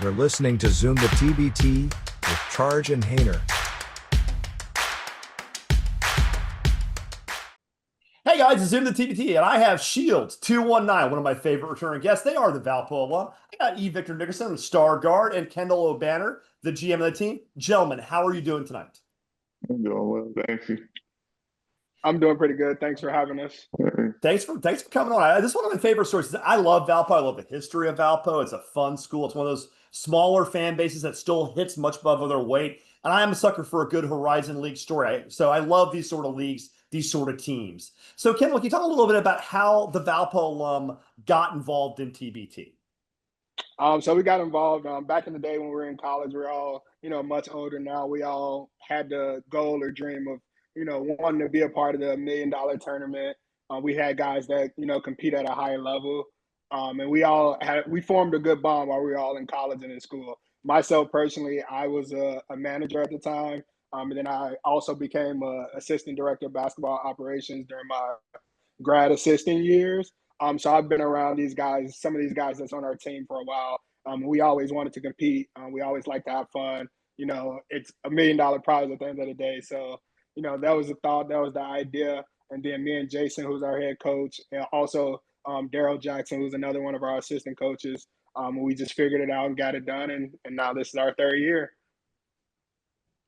You're listening to Zoom the TBT with Charge and Hayner. Hey guys, it's Zoom the TBT, and I have Shields 219, one of my favorite returning guests. They are the Valpo alum. I got Victor Nickerson, the star guard, and Kendall O'Banner, the GM of the team. Gentlemen, how are you doing tonight? I'm doing well, thank you. I'm doing pretty good. Thanks for having us. Thanks for coming on. This is one of my favorite stories. I love Valpo. I love the history of Valpo. It's a fun school. It's one of those smaller fan bases that still hits much above their weight. And I am a sucker for a good Horizon League story. So I love these sort of leagues, these sort of teams. So Kendall, can you talk a little bit about how the Valpo alum got involved in TBT? So we got involved back in the day when we were in college. We're all, much older now. We all had the goal or dream of, wanting to be a part of the $1 million tournament. We had guys that, compete at a higher level. And we formed a good bond while we were all in college and in school. Myself personally, I was a manager at the time. And then I also became an assistant director of basketball operations during my grad assistant years. So I've been around these guys, some of these guys that's on our team for a while. We always wanted to compete. We always like to have fun. It's $1 million prize at the end of the day. So, that was the thought, that was the idea. And then me and Jason, who's our head coach, and also Daryl Jackson, who's another one of our assistant coaches, we just figured it out and got it done. And now this is our third year.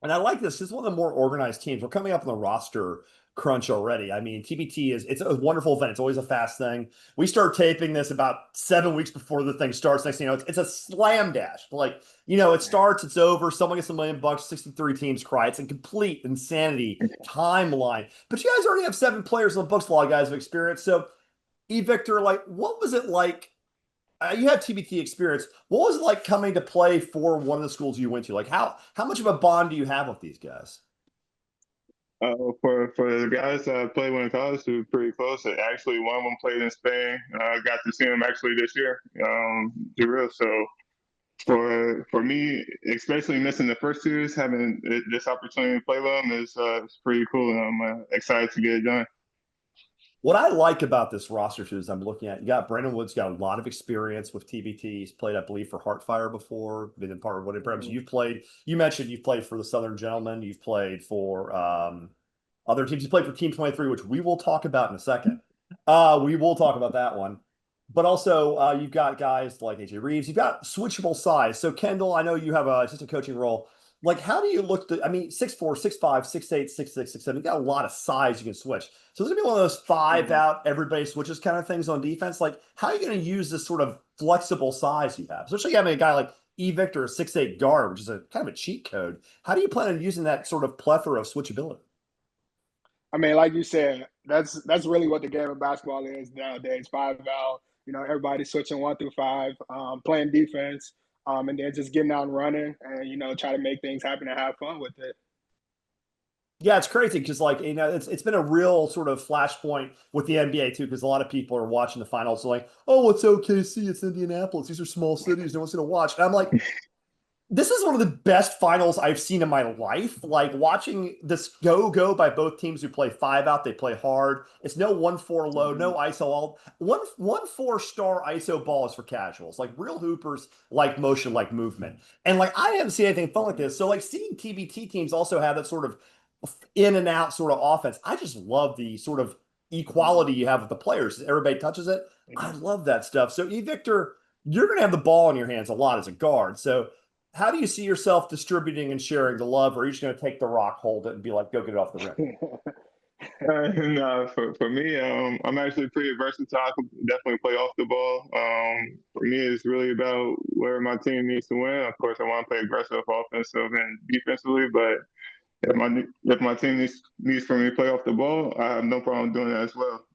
And I like this. This is one of the more organized teams. We're coming up on the roster crunch already. I mean, TBT it's a wonderful event. It's always a fast thing. We start taping this about 7 weeks before the thing starts. Next thing you know, it's a slam dash. Like, it starts, it's over. Someone gets $1 million, 63 teams cry. It's a complete insanity timeline. But you guys already have 7 players in the books, a lot of guys have experience. So, Victor, what was it like? You have TBT experience. What was it like coming to play for one of the schools you went to? Like, how much of a bond do you have with these guys? For the guys that I played with in college, we were pretty close. Actually, one of them played in Spain. I got to see him actually this year, real. So for me, especially missing the first 2 years, having this opportunity to play with him is pretty cool, and I'm excited to get it done. What I like about this roster too is I'm looking at, you got Brandon Wood's got a lot of experience with TBT. He's played, I believe, for Heartfire before, been in part of what programs you've played. You mentioned you've played for the Southern Gentlemen. You've played for other teams. You played for Team 23, which we will talk about in a second. We will talk about that one. But also, you've got guys like AJ Reeves. You've got switchable size. So, Kendall, I know you have a assistant coaching role. Like, how do you look to, 6'4", 6'5", 6'8", 6'6", 6'7". You got a lot of size you can switch. So there's gonna be one of those 5 out, everybody switches kind of things on defense. Like, how are you gonna use this sort of flexible size you have? Especially having a guy like Victor, a 6'8" guard, which is a kind of a cheat code. How do you plan on using that sort of plethora of switchability? I mean, like you said, that's really what the game of basketball is nowadays. 5 out, everybody's switching 1 through 5, playing defense. And then just getting out and running and, try to make things happen and have fun with it. Yeah, it's crazy because, it's been a real sort of flashpoint with the NBA too, because a lot of people are watching the finals like, oh, it's OKC, it's Indianapolis, these are small cities, no one's going to watch. And I'm like, this is one of the best finals I've seen in my life. Like, watching this go by both teams who play 5 out, they play hard. It's no 1-4 low, no ISO. All 1-4-star ISO ball is for casuals. Like, real hoopers like motion, like movement. And I haven't seen anything fun like this. So seeing TBT teams also have that sort of in and out sort of offense. I just love the sort of equality you have with the players. Everybody touches it. I love that stuff. So, Victor, you're going to have the ball in your hands a lot as a guard. So, how do you see yourself distributing and sharing the love, or are you just going to take the rock, hold it, and be like, go get it off the rim? No, for me, I'm actually pretty versatile. I can definitely play off the ball. For me, it's really about where my team needs to win. Of course, I want to play aggressive, offensive, and defensively, but if my team needs for me to play off the ball, I have no problem doing that as well.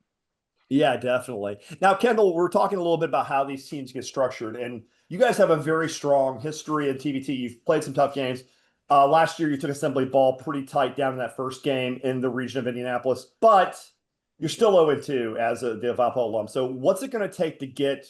Yeah, definitely. Now, Kendall, we're talking a little bit about how these teams get structured, and you guys have a very strong history in TBT. You've played some tough games. Last year, you took Assembly ball pretty tight down in that first game in the region of Indianapolis, but you're still 0-2 as the Valpo alum. So what's it going to take to get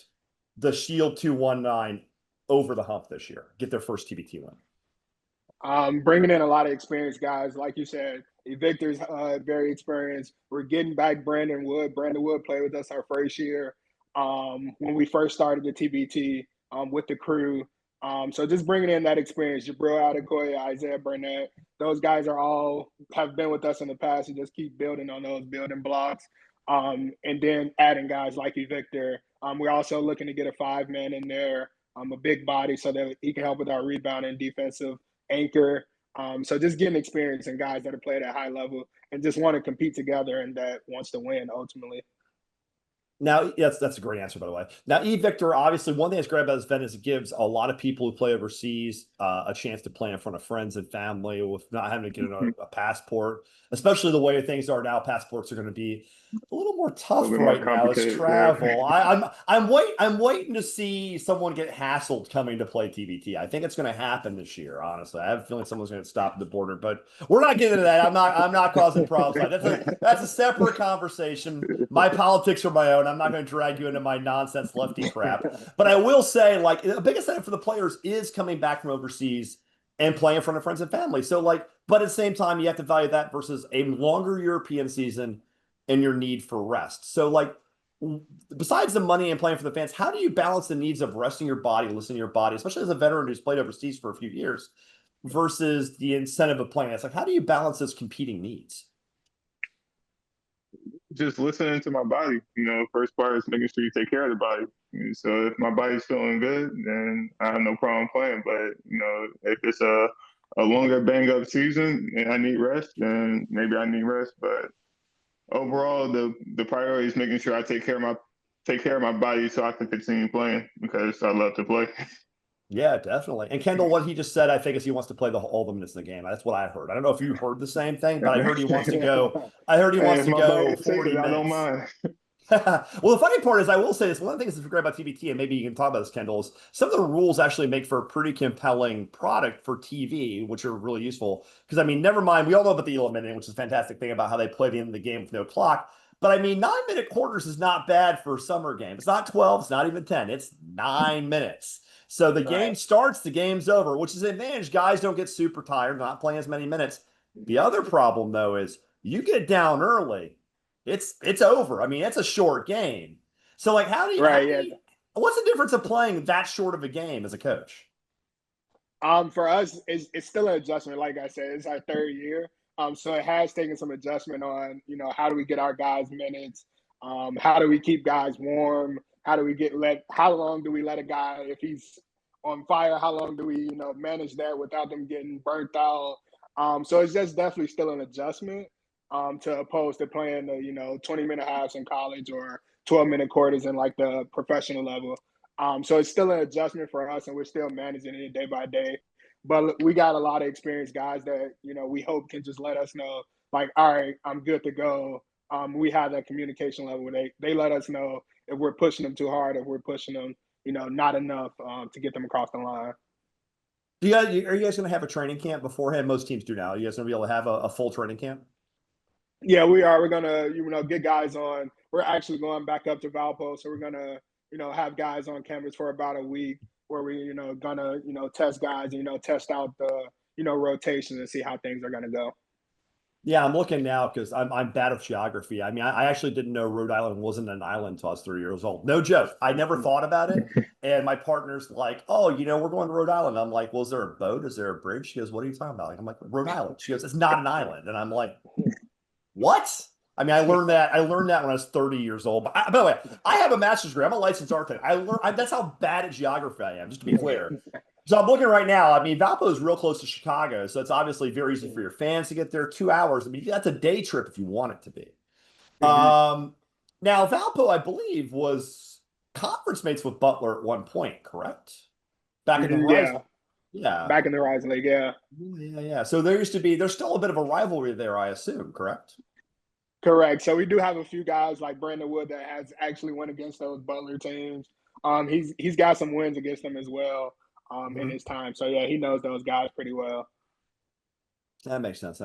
the Shield 219 over the hump this year, get their first TBT win? Bringing in a lot of experienced guys. Like you said, Victor's very experienced. We're getting back Brandon Wood. Brandon Wood played with us our first year when we first started the TBT with the crew. So just bringing in that experience, Jabril Adekoya, Isaiah Burnett, those guys are all have been with us in the past and just keep building on those building blocks. And then adding guys like Victor. We're also looking to get a 5-man in there, a big body so that he can help with our rebound and defensive anchor. So just getting experience and guys that have played at a high level and just want to compete together and that wants to win ultimately. Now, yes, that's a great answer, by the way. Now, Victor, obviously, one thing that's great about this event is it gives a lot of people who play overseas a chance to play in front of friends and family with not having to get a passport, especially the way things are now. Passports are going to be a little more tough more right now as complicated, travel. yeah. I'm waiting to see someone get hassled coming to play TBT. I think it's going to happen this year, honestly. I have a feeling someone's going to stop at the border, but we're not getting into that. I'm not causing problems. That's a separate conversation. My politics are my own. I'm not going to drag you into my nonsense lefty crap. But I will say, like, the biggest thing for the players is coming back from overseas and playing in front of friends and family. So, like, but at the same time, you have to value that versus a longer European season and your need for rest. So, like, besides the money and playing for the fans, how do you balance the needs of resting your body, listening to your body, especially as a veteran who's played overseas for a few years, versus the incentive of playing? It's like, how do you balance those competing needs? Just listening to my body. First part is making sure you take care of the body. So if my body's feeling good, then I have no problem playing. But if it's a longer bang up season and I need rest, then maybe I need rest. But overall, the priority is making sure I take care of my body so I can continue playing because I love to play. Yeah, definitely. And Kendall, what he just said, I think, is he wants to play all the minutes in the game. That's what I heard. I don't know if you heard the same thing, but I heard he wants to go. I heard he Hey, wants if to my go body 40 takes it, I don't minutes. mind. Well, the funny part is, I will say this. One of the things that's great about TBT, and maybe you can talk about this, Kendall, is some of the rules actually make for a pretty compelling product for TV, which are really useful. Because, I mean, never mind, we all know about the eliminating, which is a fantastic thing about how they play the end of the game with no clock. But I mean, 9-minute quarters is not bad for a summer game. It's not 12, it's not even 10, it's 9 minutes. So the game Right. starts, the game's over, which is an advantage. Guys don't get super tired, not playing as many minutes. The other problem, though, is you get down early, it's over. I mean, it's a short game. So, like, Right. Yeah. what's the difference of playing that short of a game as a coach? For us, it's still an adjustment. Like I said, it's our third year. So it has taken some adjustment on, how do we get our guys minutes? How do we keep guys warm? How long do we let a guy, if he's on fire, how long do we, manage that without them getting burnt out? So it's just definitely still an adjustment, to opposed to playing the, 20-minute halves in college or 12-minute quarters in like the professional level. So it's still an adjustment for us, and we're still managing it day by day. But we got a lot of experienced guys that we hope can just let us know, like, all right, I'm good to go. We have that communication level where they let us know if we're pushing them too hard, if we're pushing them, not enough to get them across the line. Are you guys going to have a training camp beforehand? Most teams do now. Are you guys going to be able to have a full training camp? Yeah, we are. We're gonna, get guys on. We're actually going back up to Valpo, so we're gonna, have guys on campus for about a week where we, gonna, test guys, test out the, rotation and see how things are gonna go. Yeah, I'm looking now because I'm bad at geography. I mean, I actually didn't know Rhode Island wasn't an island until I was 3 years old. No joke. I never thought about it. And my partner's like, "Oh, we're going to Rhode Island." I'm like, "Well, is there a boat? Is there a bridge?" She goes, "What are you talking about?" I'm like, "Rhode Island." She goes, "It's not an island." And I'm like, "What?" I mean, I learned that when I was 30 years old. But by the way, I have a master's degree. I'm a licensed architect. That's how bad at geography I am, just to be clear. So I'm looking right now. I mean, Valpo is real close to Chicago, so it's obviously very easy for your fans to get there. 2 hours. I mean, that's a day trip if you want it to be. Now Valpo, I believe, was conference mates with Butler at one point, correct? Back in the Horizon. Yeah, Yeah. back in the Horizon League. Yeah, Yeah. So there's still a bit of a rivalry there, I assume, correct? correct. So we do have a few guys like Brandon Wood that has actually went against those Butler teams. He's got some wins against them as well, in his time. So yeah, he knows those guys pretty well. That makes sense.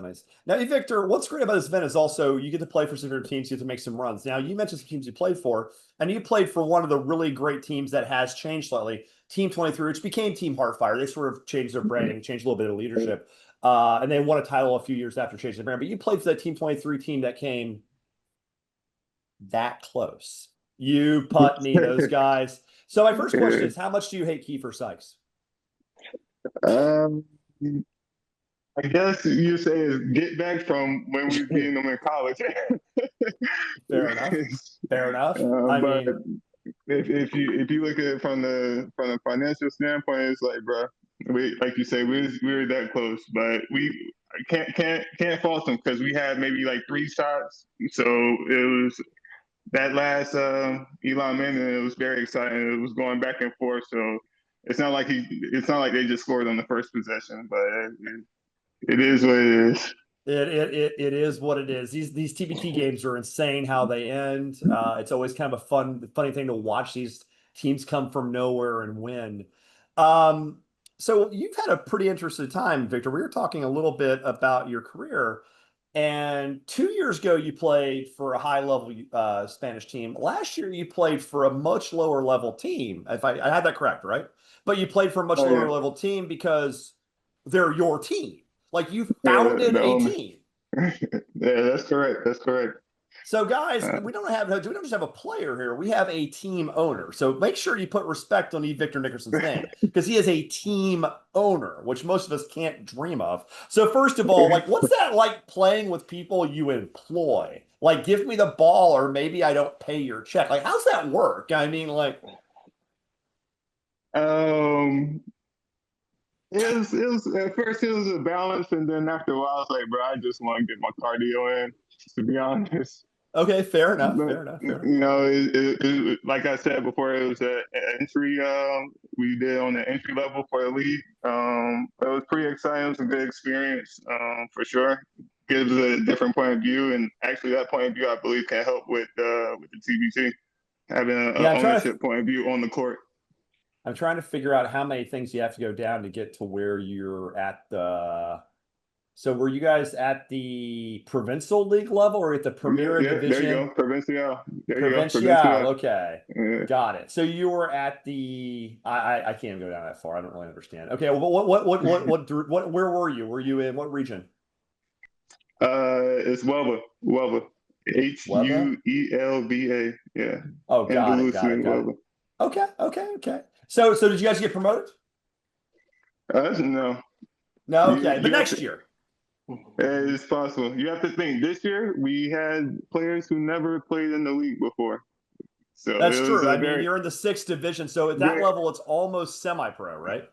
Now, Victor, what's great about this event is also you get to play for some different teams, you get to make some runs. Now, you mentioned some teams you played for, and you played for one of the really great teams that has changed slightly, Team 23, which became Team Heartfire. They sort of changed their branding, changed a little bit of leadership, and they won a title a few years after changing their brand. But you played for that Team 23 team that came that close. You, Putney, those guys. So my first question is, how much do you hate Kiefer Sykes? Um, I guess you say is get back from when we was getting them in college. Fair enough. Fair enough. I But mean, if you look at it from the financial standpoint, it's like, bro, we like you say, we were that close, but we can't fault them because we had maybe like 3 shots. So it was that last Elon Manning. It was very exciting. It was going back and forth. So it's not like they just scored on the first possession, but it is what it is. it is what it is. These TBT games are insane how they end. It's always kind of a funny thing to watch these teams come from nowhere and win. Um, so you've had a pretty interesting time, Victor. We were talking a little bit about your career, and 2 years ago you played for a high level Spanish team. Last year you played for a much lower level team. If I had that correct, right? But you played for a much Oh lower yeah, level team because they're your team. Like you yeah, founded the a only. team. Yeah, that's correct. That's correct. So guys, Uh, we don't just have a player here. We have a team owner. So make sure you put respect on E. Victor Nickerson's name because he is a team owner, which most of us can't dream of. So first of all, like what's that like playing with people you employ? Like give me the ball or maybe I don't pay your check. Like how's that work? I mean, like um, it was at first it was a balance, and then after a while, I was like, bro, I just want to get my cardio in, to be honest. okay, fair enough, But fair enough, fair enough. like I said before, it was an entry. We did on the entry level for the league. It was pretty exciting. It was a good experience, for sure. Gives a different point of view, and actually, that point of view, I believe, can help with the TBT having an Yeah, ownership point of view on the court. I'm trying to figure out how many things you have to go down to get to where you're at the. So were you guys at the provincial league level or at the Yeah, Premier yeah, there you Division? go, Provincial. There you go, Provincial. Provincial. Okay. Yeah. Got it. So you were at the I can't go down that far. I don't really understand. Okay, well, where were you? Were you in what region? It's Welva. Weba? Huelva. Yeah. Oh, got it, got it, Andalusia, got it. Welva. Okay, okay, okay. So did you guys get promoted? No. No, You okay. But you have next to year. it's possible. You have to think this year we had players who never played in the league before. So That's it was true. I a mean, you're in the sixth division, so at that very level, it's almost semi-pro, right?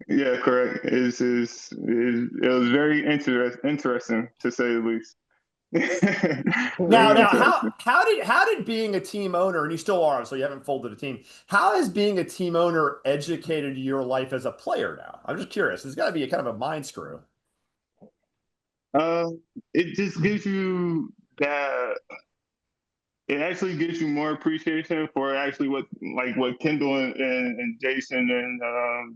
yeah, correct. It was very interesting to say the least. Now, Very now, interesting. how did being a team owner, and you still are, so you haven't folded a team. How has being a team owner educated your life as a player now? I'm just curious. It's got to be a kind of a mind screw. Uh, it just gives you that. It actually gives you more appreciation for actually what Kendall and Jason and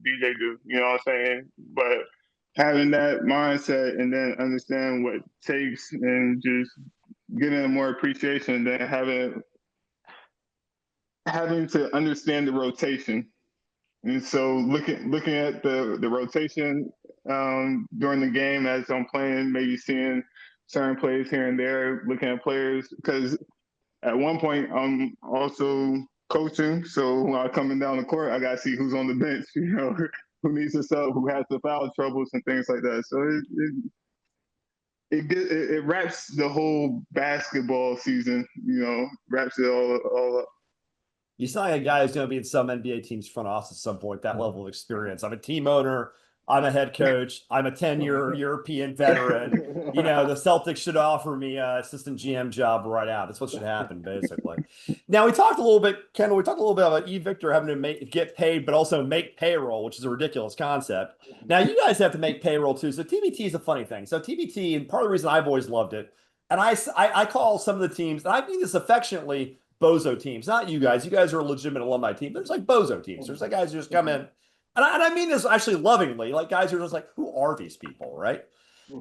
DJ do. You know what I'm saying? But having that mindset and then understand what it takes and just getting more appreciation than having to understand the rotation. And so looking at the rotation during the game as I'm playing, maybe seeing certain plays here and there, looking at players because at one point I'm also coaching. So when I'm coming down the court, I gotta see who's on the bench, who needs to sub, who has the foul troubles and things like that. So it wraps the whole basketball season, wraps it all up. You sound like a guy who's going to be in some NBA team's front office at some point, that level of experience. I'm a team owner. I'm a head coach. I'm a 10-year European veteran. You know, the Celtics should offer me an assistant GM job right out. That's what should happen, basically. Now, we talked a little bit, Kendall, we talked a little bit about E. Victor having to get paid, but also make payroll, which is a ridiculous concept. Now, you guys have to make payroll too. So TBT is a funny thing. So TBT, and part of the reason I've always loved it, and I call some of the teams, and I mean this affectionately, bozo teams. Not you guys. You guys are a legitimate alumni team. There's like bozo teams. There's like guys who just come in. And I mean this actually lovingly, like guys who are just like, who are these people, right?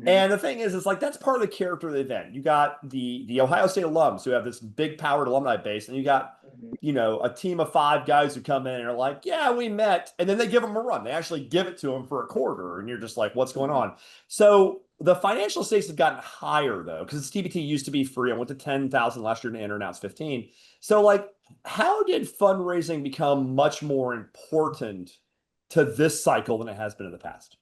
And the thing is, it's like that's part of the character of the event. You got the Ohio State alums who have this big powered alumni base, and you got a team of 5 guys who come in and are like, yeah, we met, and then they give them a run. They actually give it to them for a quarter, and you're just like, what's going on? So the financial stakes have gotten higher though, because TBT used to be free. I went to 10,000 last year and enter, now it's 15. So like, how did fundraising become much more important to this cycle than it has been in the past?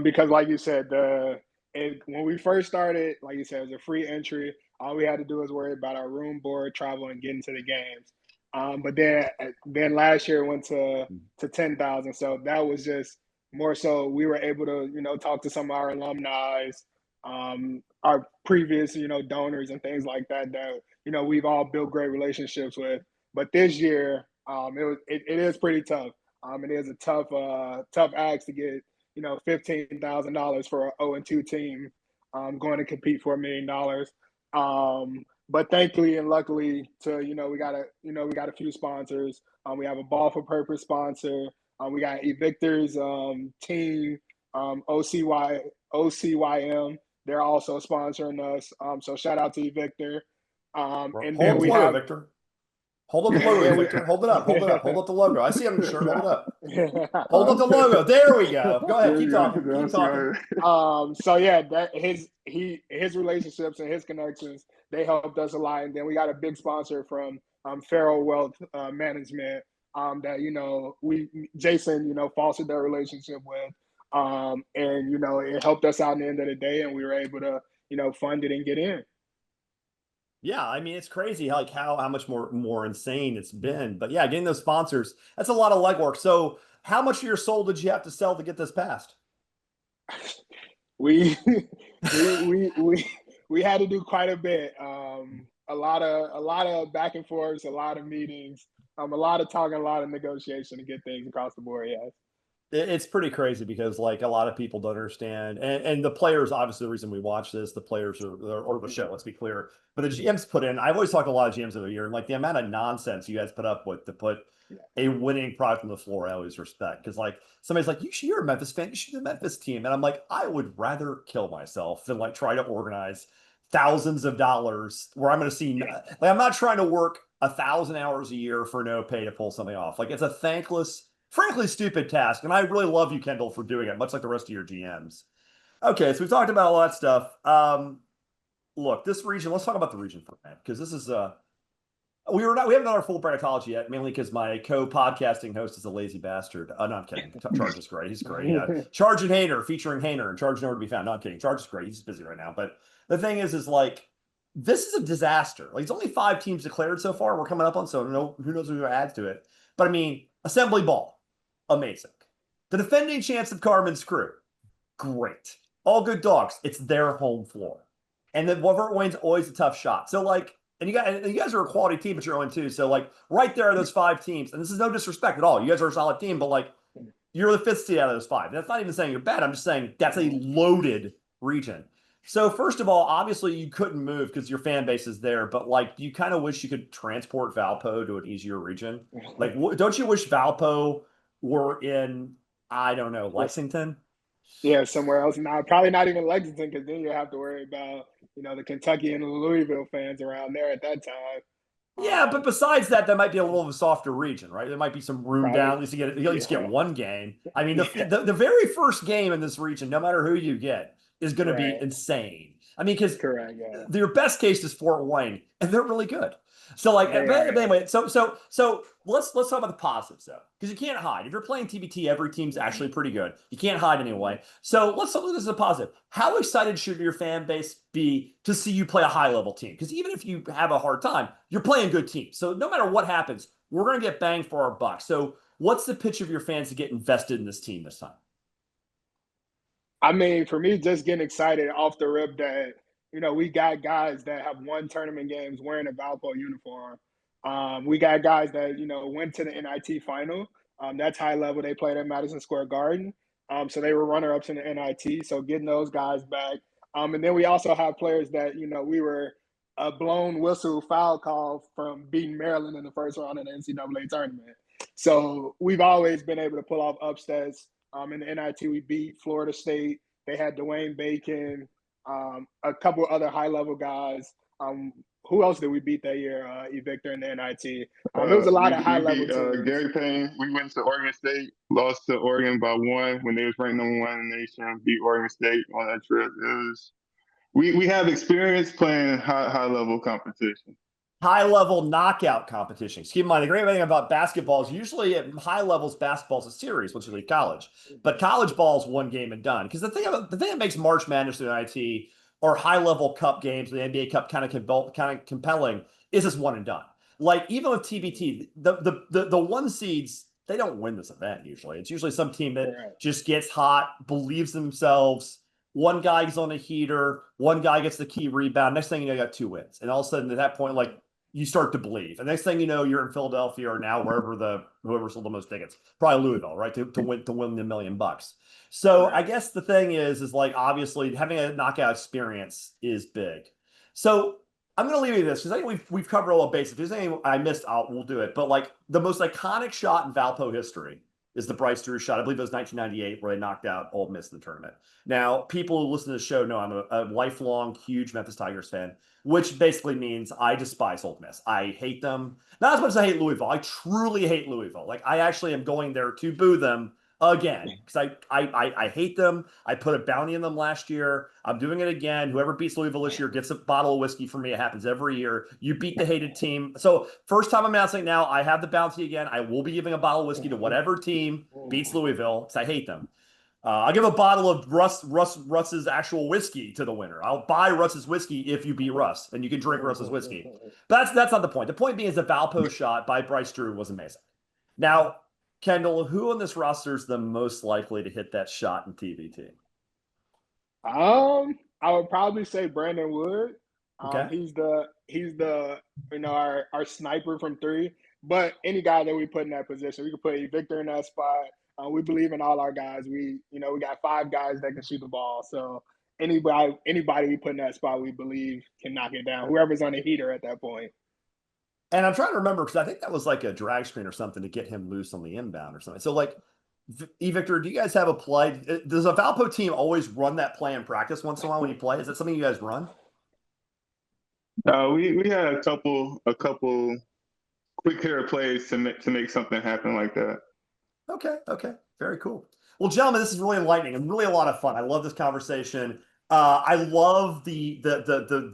Because like you said, when we first started, like you said, it was a free entry. All we had to do was worry about our room, board, travel, and getting to the games. But then last year it went to 10,000. So that was just more so we were able to, talk to some of our alumni, our previous, donors and things like that, we've all built great relationships with. But this year, it is pretty tough. It is a tough ask to get, $15,000 for an 0-2 team, going to compete for $1 million. But thankfully and luckily, we got a few sponsors. We have a Ball for Purpose sponsor. We got Evictor's team, OCYM. They're also sponsoring us. So shout out to Evictor. And then we have Victor. Hold up the logo, Victor. Hold it up. Hold it up. Hold up the logo. I see it on the shirt. Hold it up. Hold up the logo. There we go. Go ahead. Keep talking. Keep talking. So yeah, that his relationships and his connections, they helped us a lot. And then we got a big sponsor from Farrell Wealth Management that Jason fostered that relationship with. And it helped us out in the end of the day, and we were able to fund it and get in. Yeah, I mean, it's crazy how much more insane it's been. But yeah, getting those sponsors, that's a lot of legwork. So how much of your soul did you have to sell to get this passed? We had to do quite a bit. A lot of back and forth, a lot of meetings, a lot of talking, a lot of negotiation to get things across the board. Yes. It's pretty crazy because like a lot of people don't understand, and the players, obviously the reason we watch this, the players or the show, let's be clear, but the GMs put in, I've always talked to a lot of GMs over the year, and like the amount of nonsense you guys put up with to put a winning product on the floor, I always respect. Because like somebody's like, you're a Memphis fan, you should be the Memphis team. And I'm like, I would rather kill myself than like try to organize thousands of dollars where I'm going to see, like, I'm not trying to work 1,000 hours a year for no pay to pull something off. Like it's a thankless, frankly, stupid task. And I really love you, Kendall, for doing it, much like the rest of your GMs. Okay, so we've talked about all that stuff. Look, this region, let's talk about the region for a minute, because this is we haven't done our full bracketology yet, mainly because my co-podcasting host is a lazy bastard. No, I'm kidding. Charge is great. He's great. Yeah. Charge and Hainer, featuring Hainer, and Charge nowhere to be found. No, I'm kidding. Charge is great. He's busy right now. But the thing is like, this is a disaster. Like, it's only 5 teams declared so far. We're coming up on, so who knows who adds to it. But I mean, Assembly Ball, amazing. The defending champs of Carmen's Crew, great. All good dogs. It's their home floor. And then whoever wins, always a tough shot. So like, and you guys are a quality team, but you're 0-2. So like right there are those 5 teams. And this is no disrespect at all. You guys are a solid team, but like you're the 5th seed out of those 5. That's not even saying you're bad. I'm just saying that's a loaded region. So first of all, obviously you couldn't move because your fan base is there, but like, do you kind of wish you could transport Valpo to an easier region? Like, don't you wish Valpo were in, I don't know, Lexington? Yeah, somewhere else. Now, probably not even Lexington, because then you have to worry about, the Kentucky and the Louisville fans around there at that time. Yeah, but besides that, might be a little of a softer region, right? There might be some room down. At least you at least get one game. I mean, the very first game in this region, no matter who you get, is going to be insane. I mean, because your best case is Fort Wayne, and they're really good. So like, anyway, so let's talk about the positives though, because you can't hide. If you're playing TBT, every team's actually pretty good. You can't hide anyway. So let's look at this as a positive. How excited should your fan base be to see you play a high level team? Because even if you have a hard time, you're playing good teams. So no matter what happens, we're going to get bang for our buck. So what's the pitch of your fans to get invested in this team this time? I mean, for me, just getting excited off the rip that, we got guys that have won tournament games wearing a Valpo uniform. We got guys that, went to the NIT final. That's high level. They played at Madison Square Garden. So they were runner-ups in the NIT. So getting those guys back. And then we also have players that, we were a blown whistle foul call from beating Maryland in the first round of the NCAA tournament. So we've always been able to pull off upsets. In the NIT, we beat Florida State. They had Dwayne Bacon, a couple of other high-level guys. Who else did we beat that year? Evictor in the NIT. It was a lot of high-level teams. Gary Payne. We went to Oregon State, lost to Oregon by 1 when they was ranked number 1 in the nation. Beat Oregon State on that trip. We have experience playing high-level competition. high-level knockout competitions. Keep in mind, the great thing about basketball is usually at high levels, basketball is a series once you leave college. But college ball is one game and done. Because the thing that makes March Madness through IT or high-level cup games, the NBA Cup kind of compelling, is this one and done. Like even with TBT, the one seeds, they don't win this event usually. It's usually some team that just gets hot, believes themselves. One guy gets on a heater, one guy gets the key rebound. Next thing you know, you got 2 wins. And all of a sudden at that point, like you start to believe. And next thing you know, you're in Philadelphia or now whoever sold the most tickets, probably Louisville, right? To win the $1 million. So I guess the thing is like obviously having a knockout experience is big. So I'm going to leave you this because I think we've covered all the bases. If there's anything I missed, we'll do it. But like the most iconic shot in Valpo history is the Bryce Drew shot. I believe it was 1998 where they knocked out Ole Miss in the tournament. Now, people who listen to the show know I'm a lifelong, huge Memphis Tigers fan, which basically means I despise Ole Miss. I hate them. Not as much as I hate Louisville. I truly hate Louisville. Like I actually am going there to boo them again because I hate them. I put a bounty in them last year. I'm doing it again. Whoever beats Louisville this year gets a bottle of whiskey from me. It happens every year. You beat the hated team. So first time I'm announcing now, I have the bounty again. I will be giving a bottle of whiskey to whatever team beats Louisville because I hate them. I'll give a bottle of Russ's actual whiskey to the winner. I'll buy Russ's whiskey if you beat Russ, and you can drink Russ's whiskey. But that's not the point. The point being is the Valpo shot by Bryce Drew was amazing. Now, Kendall, who on this roster is the most likely to hit that shot in TBT? I would probably say Brandon Wood. Okay. He's the our sniper from 3. But any guy that we put in that position, we could put Victor in that spot. We believe in all our guys. We got 5 guys that can shoot the ball. So anybody we put in that spot, we believe can knock it down. Whoever's on the heater at that point. And I'm trying to remember because I think that was like a drag screen or something to get him loose on the inbound or something. So like, Victor, do you guys have a play? Does a Valpo team always run that play in practice once in a while when you play? Is that something you guys run? We had a couple quick hitter plays to make something happen like that. Okay. Very cool. Well, gentlemen, this is really enlightening and really a lot of fun. I love this conversation. I love the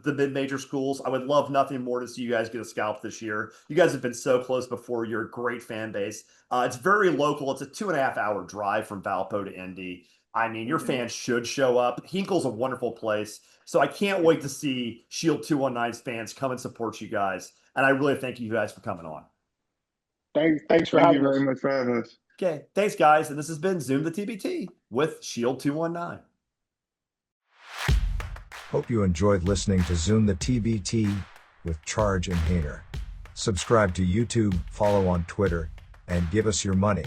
mid-major schools. I would love nothing more to see you guys get a scalp this year. You guys have been so close before. You're a great fan base. It's very local. It's a 2.5-hour drive from Valpo to Indy. I mean, your fans should show up. Hinkle's a wonderful place. So I can't wait to see Shield 219's fans come and support you guys. And I really thank you guys for coming on. Thanks for Thank you having us. very much for having us. Okay. Thanks, guys. And this has been Zoom the TBT with Shield 219. Hope you enjoyed listening to Zoom the TBT with Charge and Hainer. Subscribe to YouTube, follow on Twitter, and give us your money.